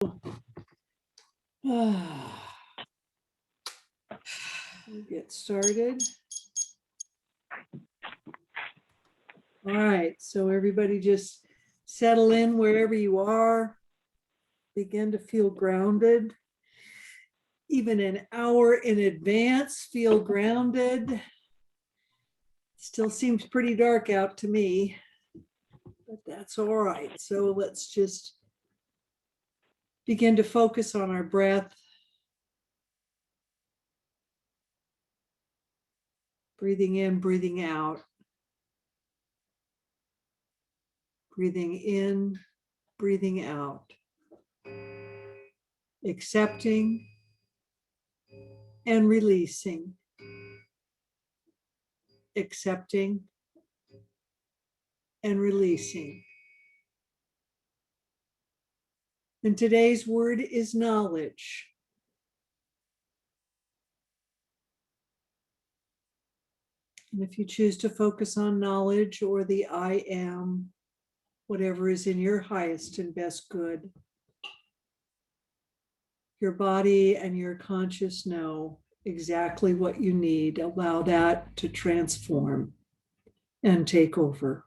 We'll get started. All right, so everybody just settle in wherever you are. Begin to feel grounded. Even an hour in advance, feel grounded. Still seems pretty dark out to me, but that's all right. So let's just begin to focus on our breath. Breathing in, breathing out. Breathing in, breathing out. Accepting and releasing. Accepting and releasing. And today's word is knowledge. And if you choose to focus on knowledge or the I am, whatever is in your highest and best good, your body and your conscious know exactly what you need. Allow that to transform and take over.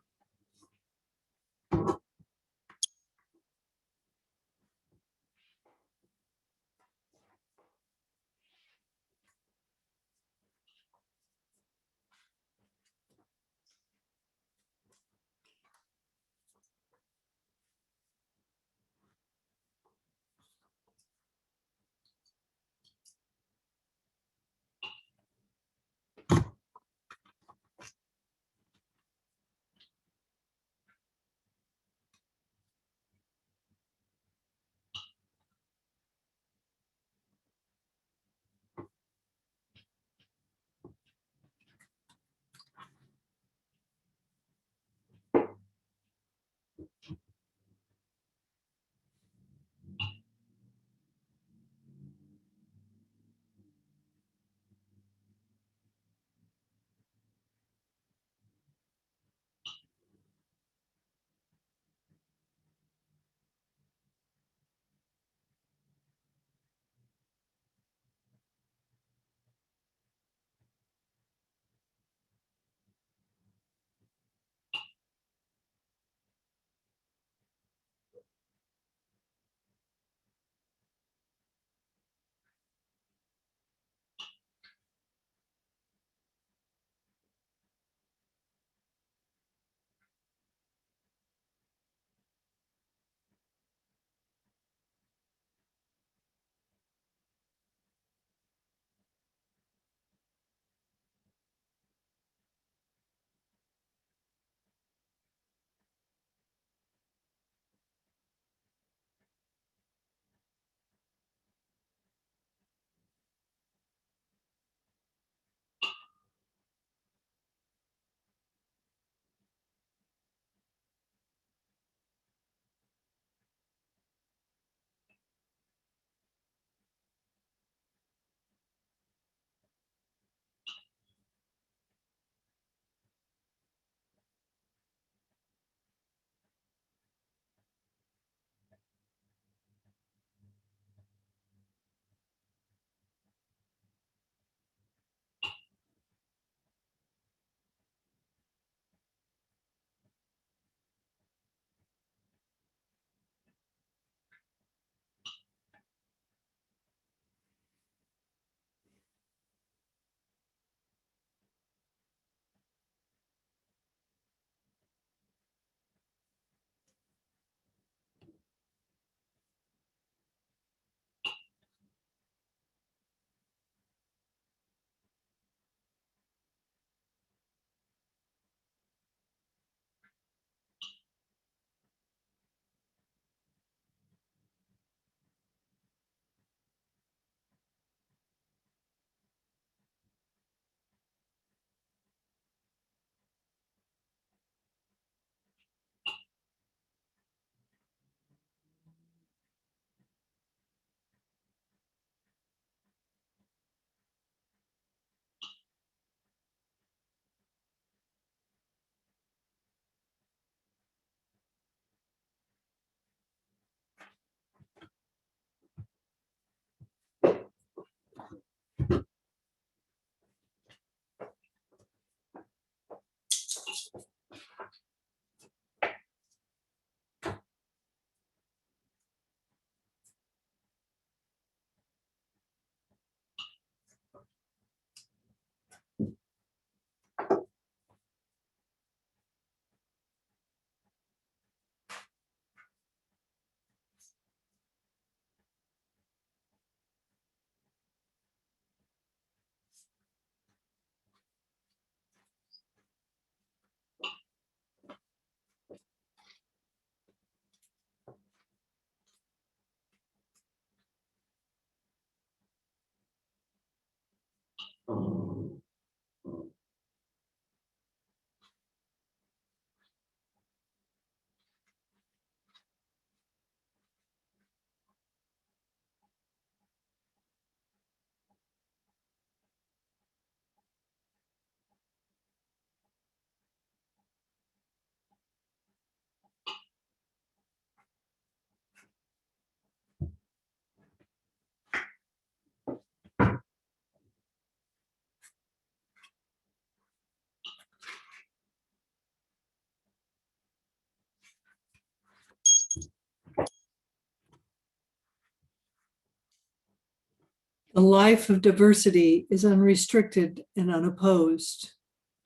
The life of diversity is unrestricted and unopposed.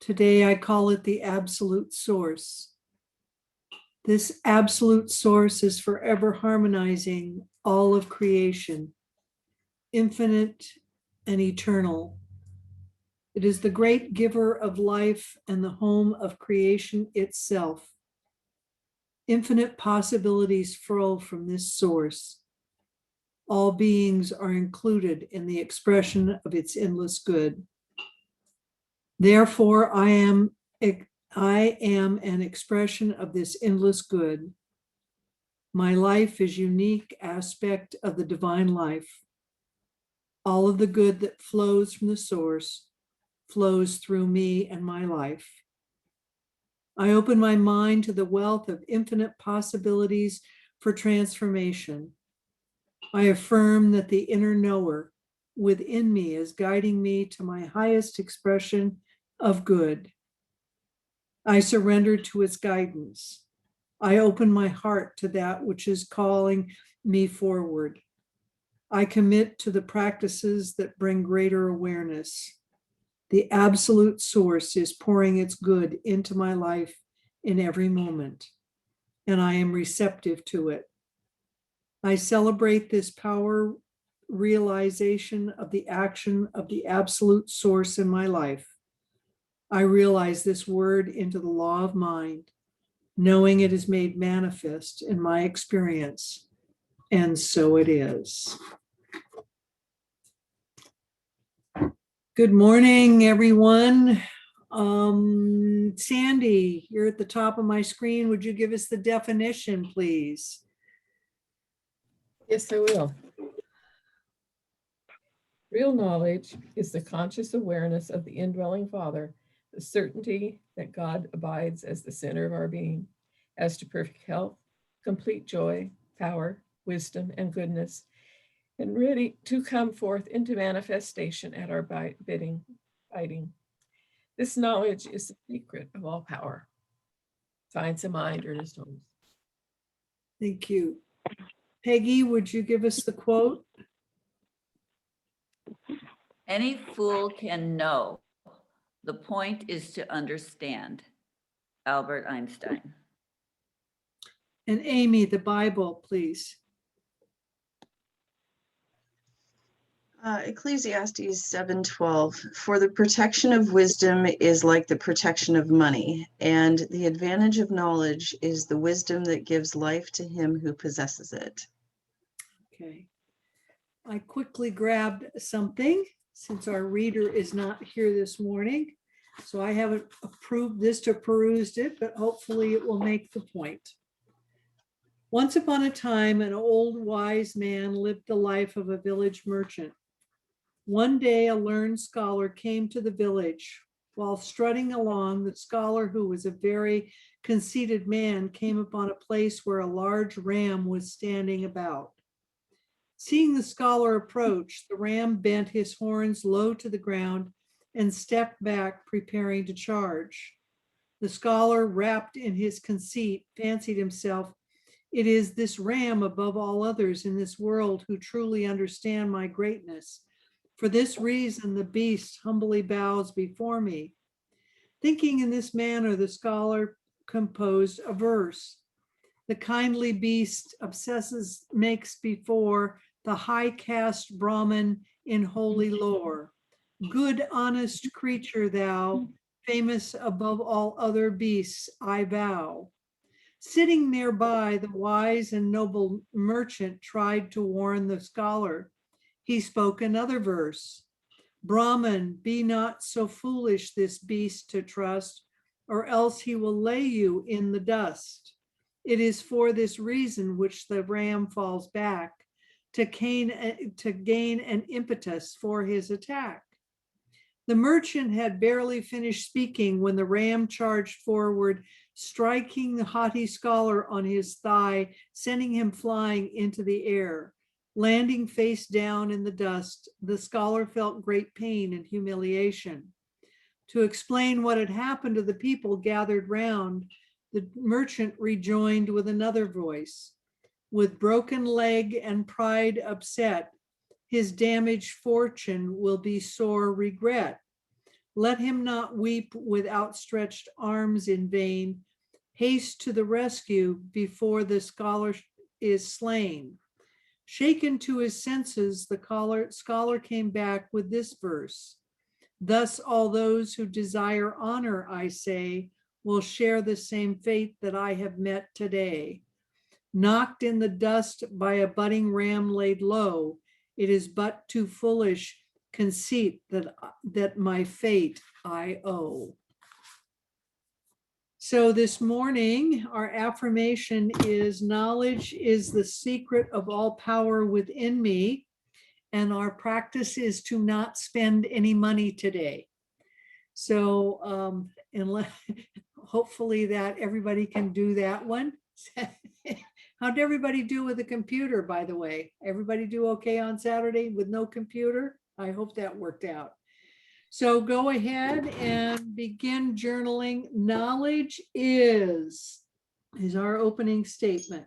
Today, I call it the absolute source. This absolute source is forever harmonizing all of creation, infinite and eternal. It is the great giver of life and the home of creation itself. Infinite possibilities flow from this source. All beings are included in the expression of its endless good. Therefore, I am an expression of this endless good. My life is a unique aspect of the divine life. All of the good that flows from the source flows through me and my life. I open my mind to the wealth of infinite possibilities for transformation. I affirm that the inner knower within me is guiding me to my highest expression of good. I surrender to its guidance. I open my heart to that which is calling me forward. I commit to the practices that bring greater awareness. The absolute source is pouring its good into my life in every moment, and I am receptive to it. I celebrate this power realization of the action of the absolute source in my life. I realize this word into the law of mind, knowing it is made manifest in my experience, and so it is. Good morning, everyone. Sandy, you're at the top of my screen. Would you give us the definition, please? Yes, I will. Real knowledge is the conscious awareness of the indwelling Father, the certainty that God abides as the center of our being, as to perfect health, complete joy, power, wisdom, and goodness, and ready to come forth into manifestation at our bidding. This knowledge is the secret of all power. Science of Mind, Ernest Holmes. Thank you. Peggy, would you give us the quote? Any fool can know. The point is to understand. Albert Einstein. And Amy, the Bible, please. Ecclesiastes 7:12, for the protection of wisdom is like the protection of money, and the advantage of knowledge is the wisdom that gives life to him who possesses it. Okay. I quickly grabbed something since our reader is not here this morning. So I haven't approved this or perused it, but hopefully it will make the point. Once upon a time, an old wise man lived the life of a village merchant. One day, a learned scholar came to the village. While strutting along, the scholar, who was a very conceited man, came upon a place where a large ram was standing about. Seeing the scholar approach, the ram bent his horns low to the ground and stepped back, preparing to charge. The scholar, wrapped in his conceit, fancied himself, it is this ram above all others in this world who truly understand my greatness. For this reason, the beast humbly bows before me. Thinking in this manner, the scholar composed a verse. The kindly beast obsesses, makes before the high caste Brahmin in holy lore. Good, honest creature thou, famous above all other beasts, I vow. Sitting nearby, the wise and noble merchant tried to warn the scholar. He spoke another verse. Brahman, be not so foolish this beast to trust, or else he will lay you in the dust. It is for this reason which the ram falls back, to gain an impetus for his attack. The merchant had barely finished speaking when the ram charged forward, striking the haughty scholar on his thigh, sending him flying into the air. Landing face down in the dust, the scholar felt great pain and humiliation. To explain what had happened to the people gathered round, the merchant rejoined with another voice. With broken leg and pride upset, his damaged fortune will be sore regret. Let him not weep with outstretched arms in vain. Haste to the rescue before the scholar is slain. Shaken to his senses, the scholar came back with this verse. Thus all those who desire honor, I say, will share the same fate that I have met today. Knocked in the dust by a budding ram laid low, it is but too foolish conceit that my fate I owe. So this morning, our affirmation is knowledge is the secret of all power within me. And our practice is to not spend any money today. So hopefully that everybody can do that one. How'd everybody do with the computer, by the way? Everybody do okay on Saturday with no computer? I hope that worked out. So go ahead and begin journaling. Knowledge is our opening statement.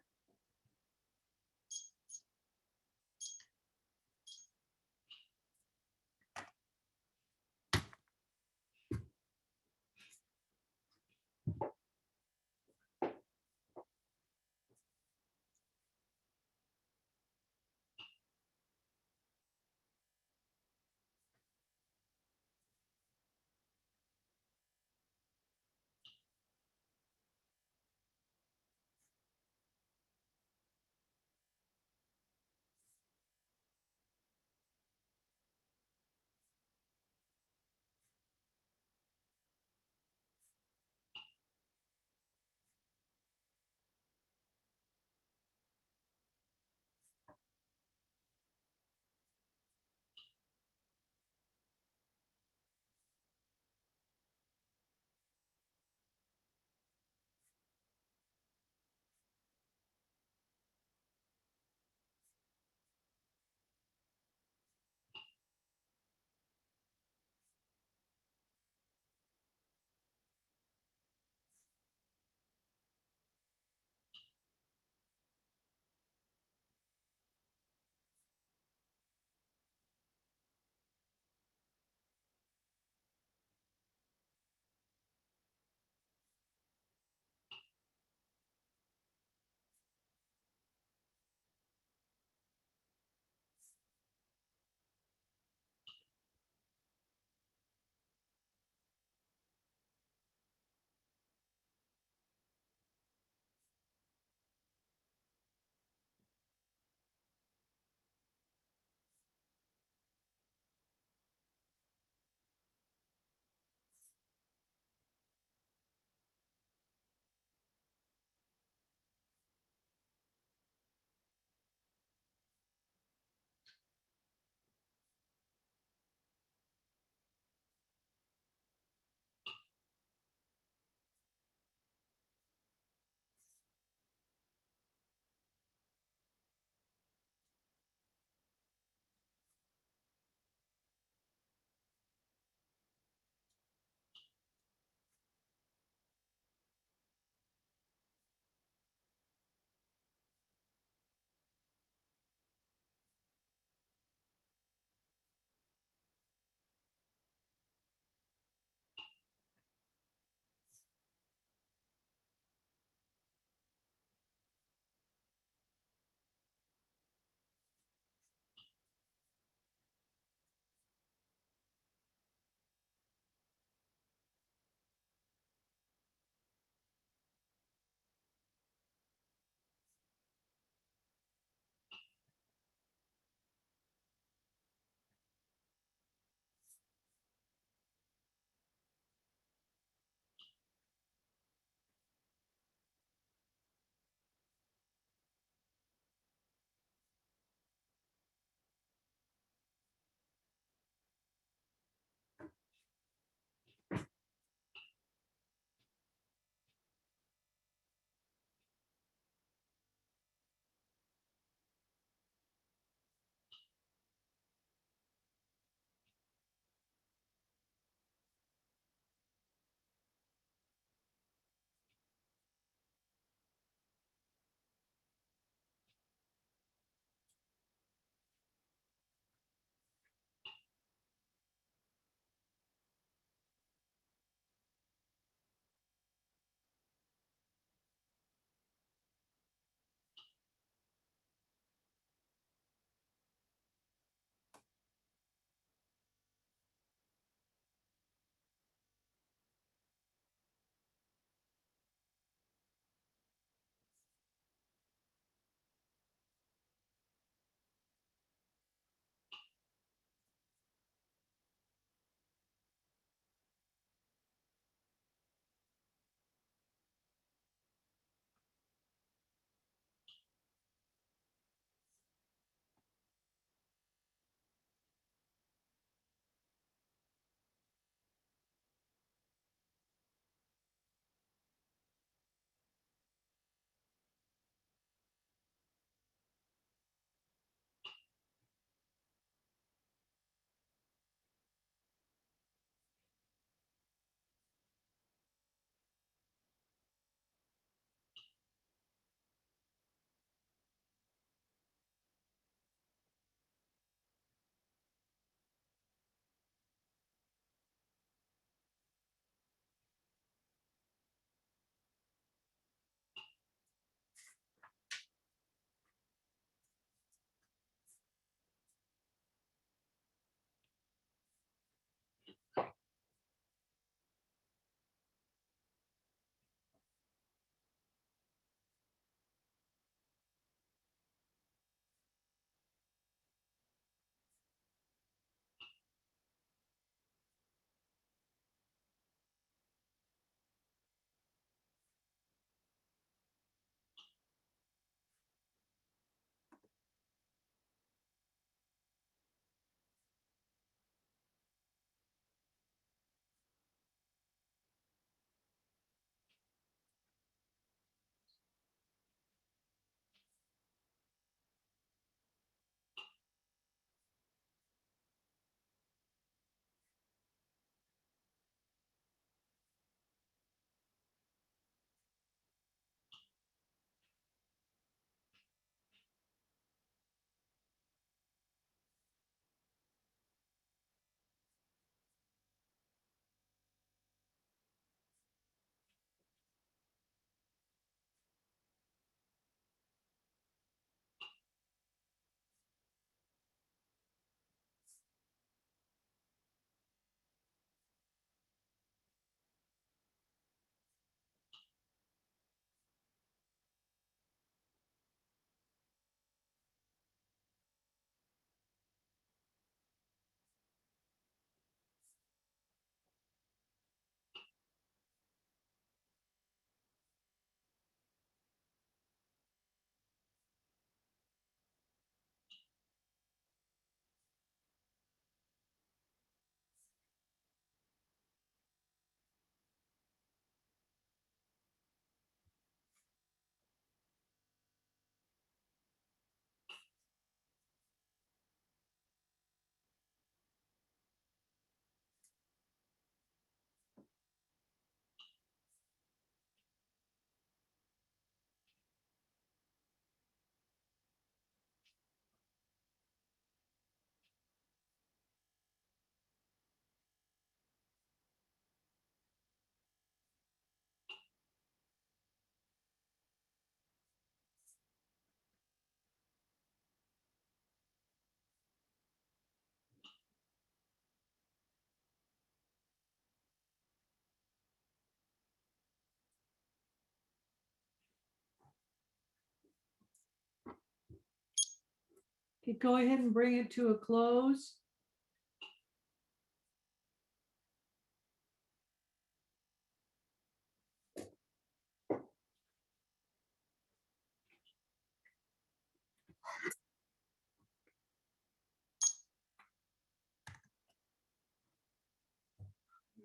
Okay, go ahead and bring it to a close.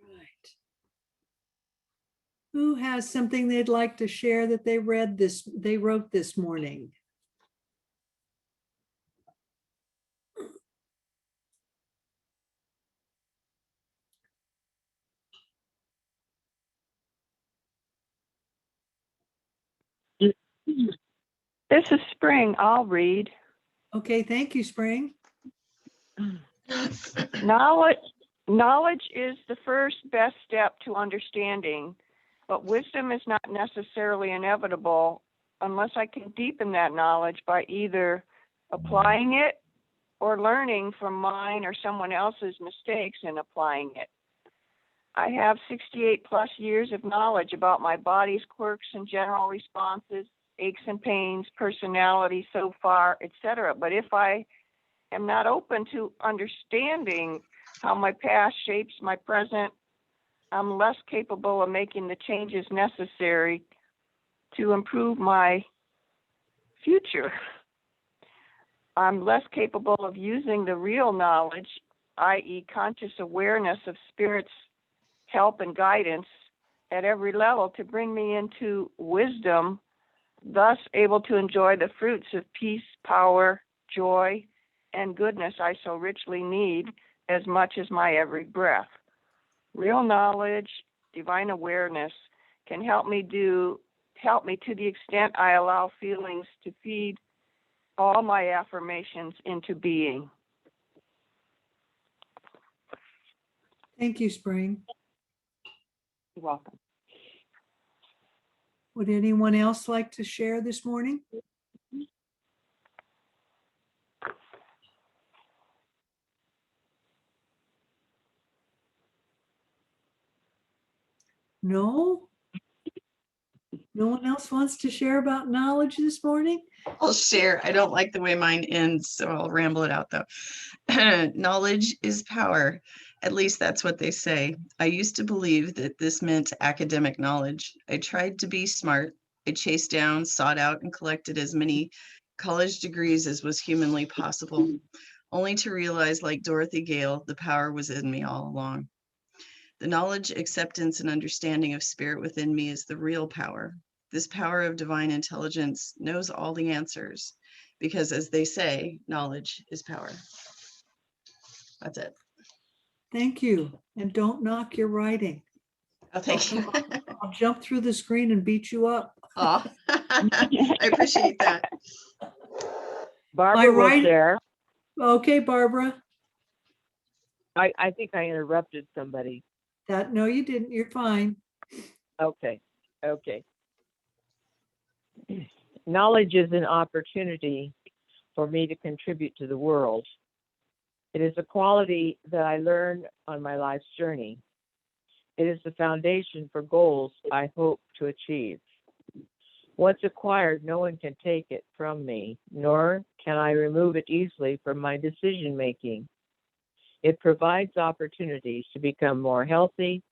Right. Who has something they'd like to share that they wrote this morning? This is Spring. I'll read. Okay, thank you, Spring. Knowledge is the first best step to understanding, but wisdom is not necessarily inevitable unless I can deepen that knowledge by either applying it or learning from mine or someone else's mistakes in applying it. I have 68 plus years of knowledge about my body's quirks and general responses, aches and pains, personality so far, etc. But if I am not open to understanding how my past shapes my present, I'm less capable of making the changes necessary to improve my future. I'm less capable of using the real knowledge, i.e. conscious awareness of Spirit's help and guidance at every level to bring me into wisdom, thus able to enjoy the fruits of peace, power, joy, and goodness I so richly need as much as my every breath. Real knowledge, divine awareness can help me to the extent I allow feelings to feed all my affirmations into being. Thank you, Spring. You're welcome. Would anyone else like to share this morning? No? No one else wants to share about knowledge this morning? I'll share. I don't like the way mine ends, so I'll ramble it out though. Knowledge is power. At least that's what they say. I used to believe that this meant academic knowledge. I tried to be smart. I chased down, sought out, and collected as many college degrees as was humanly possible, only to realize, like Dorothy Gale, the power was in me all along. The knowledge, acceptance, and understanding of spirit within me is the real power. This power of divine intelligence knows all the answers because, as they say, knowledge is power. That's it. Thank you. And don't knock your writing. Oh, thank you. I'll jump through the screen and beat you up. Oh, I appreciate that. Barbara will right- share. Okay, Barbara. I think I interrupted somebody. No, you didn't. You're fine. Okay. Knowledge is an opportunity for me to contribute to the world. It is a quality that I learned on my life's journey. It is the foundation for goals I hope to achieve. Once acquired, no one can take it from me, nor can I remove it easily from my decision making. It provides opportunities to become more healthy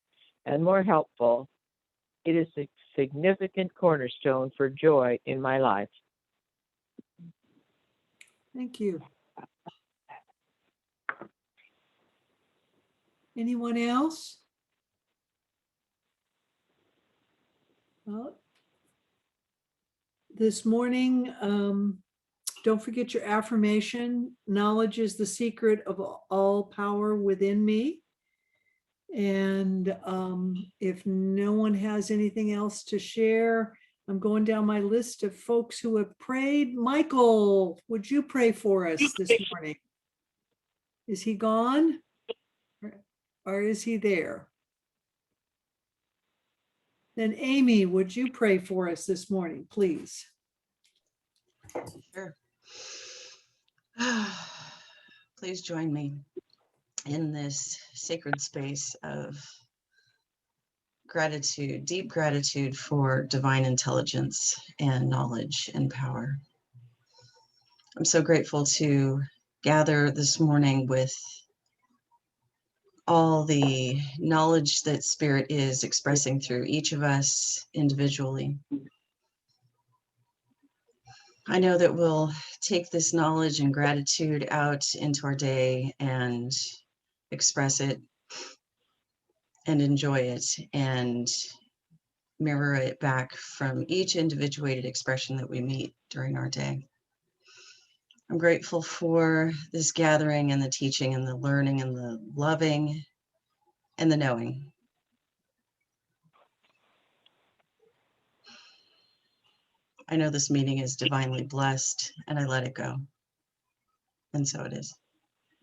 and more helpful. It is a significant cornerstone for joy in my life. Thank you. Anyone else? Well, this morning, don't forget your affirmation. Knowledge is the secret of all power within me. And if no one has anything else to share, I'm going down my list of folks who have prayed. Michael, would you pray for us this morning? Is he gone? Or is he there? Then Amy, would you pray for us this morning, please? Sure. Please join me in this sacred space of gratitude, deep gratitude for divine intelligence and knowledge and power. I'm so grateful to gather this morning with all the knowledge that Spirit is expressing through each of us individually. I know that we'll take this knowledge and gratitude out into our day and express it and enjoy it and mirror it back from each individuated expression that we meet during our day. I'm grateful for this gathering and the teaching and the learning and the loving and the knowing. I know this meeting is divinely blessed, and I let it go. And so it is.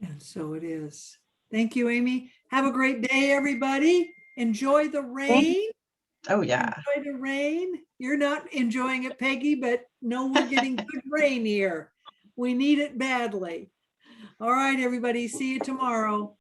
And so it is. Thank you, Amy. Have a great day, everybody. Enjoy the rain. Oh, yeah. Enjoy the rain. You're not enjoying it, Peggy, but no, we're getting good rain here. We need it badly. All right, everybody. See you tomorrow.